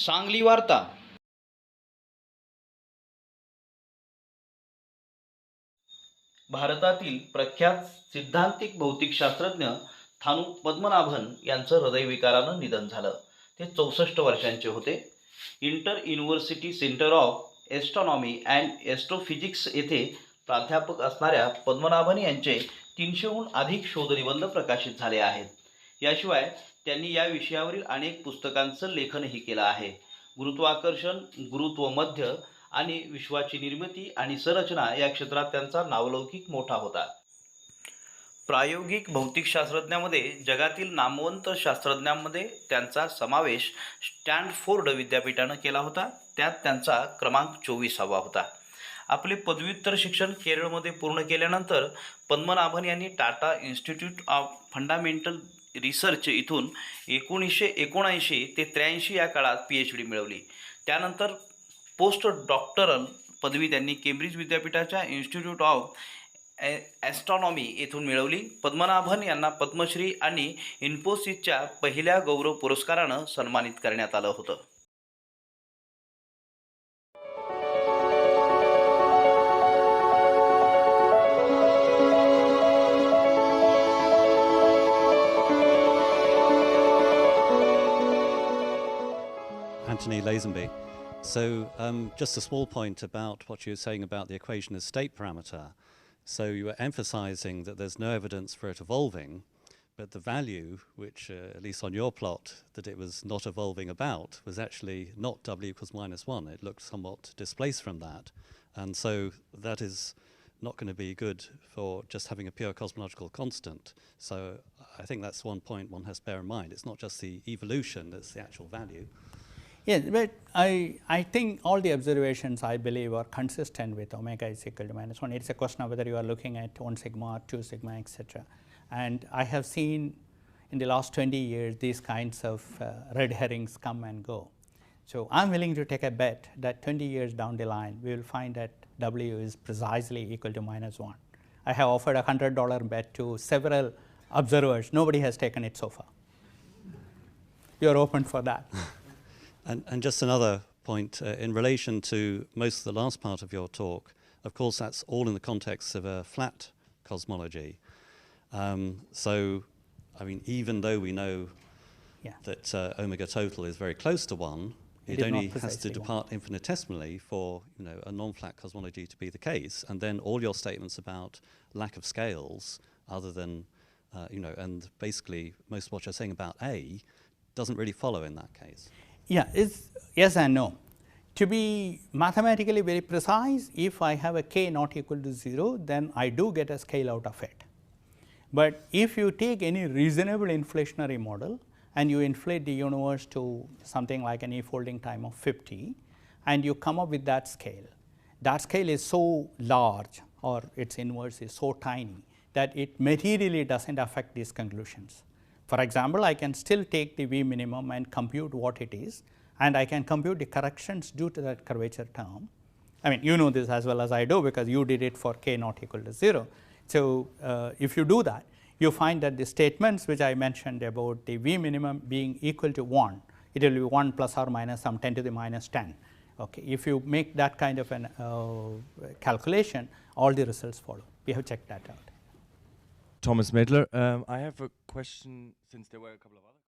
सांगली वार्ता. भारतातील प्रख्यात सिद्धांतिक भौतिकशास्त्रज्ञ थानू पद्मनाभन यांचं हृदयविकारानं निधन झालं. ते 64 वर्षांचे होते. Inter university centre of astronomy and astrophysics येथे प्राध्यापक असणाऱ्या पद्मनाभन यांचे 300हून अधिक शोधनिबंध प्रकाशित झाले आहेत. याशिवाय त्यांनी या विषयावरील अनेक पुस्तकांचं लेखनही केलं आहे. गुरुत्वाकर्षण, गुरुत्व मध्य आणि विश्वाची निर्मिती आणि संरचना या क्षेत्रात त्यांचा नावलौकिक मोठा होता. प्रायोगिक भौतिकशास्त्रज्ञांमध्ये जगातील नामवंत शास्त्रज्ञांमध्ये त्यांचा समावेश स्टॅनफोर्ड विद्यापीठानं केला होता. त्यात त्यांचा क्रमांक 24वा होता. आपले पदव्युत्तर शिक्षण केरळमध्ये पूर्ण केल्यानंतर पद्मनाभन यांनी Tata institute of fundamental research इथून 1979 ते 83 या काळात PhD मिळवली. त्यानंतर पोस्ट डॉक्टरल पदवी त्यांनी केम्ब्रिज विद्यापीठाच्या इन्स्टिट्यूट ऑफ ॲस्ट्रॉनॉमी येथून मिळवली. पद्मनाभन यांना पद्मश्री आणि इन्फोसिसच्या पहिल्या गौरव पुरस्कारानं सन्मानित करण्यात आलं होतं. Anthony Lazenby. So just a small point about what you were saying about the equation as state parameter. So you were emphasizing that there's no evidence for it evolving, but the value, which at least on your plot, that it was not evolving about, was actually not W equals -1. It looked somewhat displaced from that. And so that is not going to be good for just having a pure cosmological constant. So I think that's one point one has to bear in mind. It's not just the evolution, it's the actual value. Yes, but I think all the observations, I believe, are consistent with omega is equal to -1. It's a question of whether you are looking at 1 sigma, 2 sigma, etc. And I have seen in the last 20 years these kinds of red herrings come and go. So I'm willing to take a bet that 20 years down the line we will find that W is precisely equal to -1. I have offered a $100 bet to several observers. Nobody has taken it so far. You're open for that. And just another point, in relation to most of the last part of your talk, of course that's all in the context of a flat cosmology. So, I mean, even though we know that omega total is very close to 1, it only has to depart infinitesimally for a non-flat cosmology to be the case. And then all your statements about lack of scales, other than, and basically most of what you're saying about A doesn't really follow in that case. Yeah, it's yes and no. To be mathematically very precise, if I have a k not equal to 0, then I do get a scale out of it. But if you take any reasonable inflationary model and you inflate the universe to something like an e-folding time of 50 and you come up with that scale is so large, or its inverse is so tiny, that it materially doesn't affect these conclusions. For example, I can still take the V minimum and compute what it is, and I can compute the corrections due to that curvature term. I mean, you know this as well as I do because you did it for k not equal to 0. So if you do that, you find that the statements which I mentioned about the V minimum being equal to 1, it will be 1 plus or minus some 10 to the minus 10. Okay. If you make that kind of an calculation, all the results follow. We have checked that out. Thomas Medler, I have a question, since there were a couple of